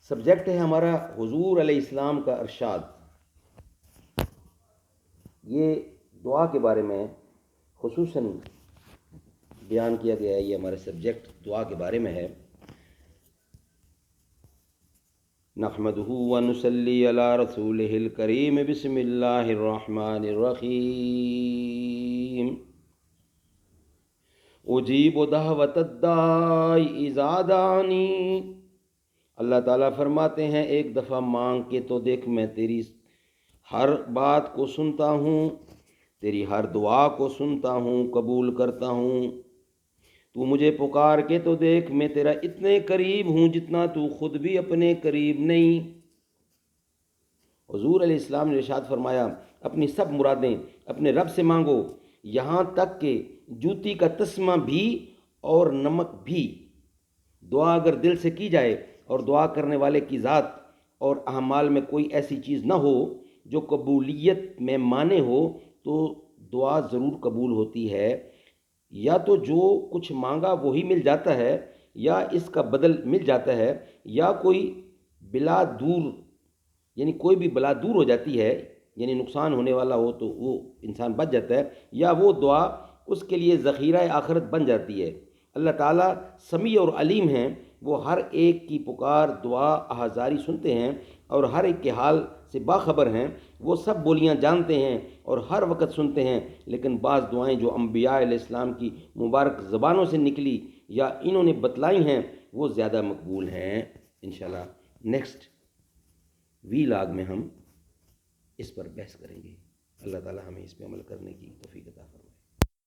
Subject ہے ہمارا حضور علیہ السلام کا ارشاد. یہ دعا کے بارے میں خصوصاً بیان کیا گیا ہے. یہ ہمارا سبجیکٹ دعا کے بارے میں ہے. نحمدہ ونصلی علی رسولہ الکریم. بسم اللہ الرحمن الرحیم. اجیب دعوت الداعی اذا دعانی. اللہ تعالیٰ فرماتے ہیں ایک دفعہ مانگ کے تو دیکھ میں تیری ہر بات کو سنتا ہوں، تیری ہر دعا کو سنتا ہوں، قبول کرتا ہوں. تو مجھے پکار کے تو دیکھ میں تیرا اتنے قریب ہوں جتنا تو خود بھی اپنے قریب نہیں. حضور علیہ السلام نے ارشاد فرمایا اپنی سب مرادیں اپنے رب سے مانگو، یہاں تک کہ جوتی کا تسمہ بھی اور نمک بھی. دعا اگر دل سے کی جائے اور دعا کرنے والے کی ذات اور اعمال میں کوئی ایسی چیز نہ ہو جو قبولیت میں مانے ہو تو دعا ضرور قبول ہوتی ہے. یا تو جو کچھ مانگا وہی مل جاتا ہے، یا اس کا بدل مل جاتا ہے، یا کوئی بلا دور یعنی کوئی بھی بلا دور ہو جاتی ہے، یعنی نقصان ہونے والا ہو تو وہ انسان بچ جاتا ہے، یا وہ دعا اس کے لیے ذخیرہ آخرت بن جاتی ہے. اللہ تعالیٰ سمیع اور علیم ہیں، وہ ہر ایک کی پکار دعا آہذاری سنتے ہیں اور ہر ایک کے حال سے باخبر ہیں. وہ سب بولیاں جانتے ہیں اور ہر وقت سنتے ہیں، لیکن بعض دعائیں جو انبیاء علیہ السلام کی مبارک زبانوں سے نکلی یا انہوں نے بتلائی ہیں وہ زیادہ مقبول ہیں. انشاءاللہ نیکسٹ ویلاگ میں ہم اس پر بحث کریں گے. اللہ تعالیٰ ہمیں اس پہ عمل کرنے کی توفیق عطا فرمائے.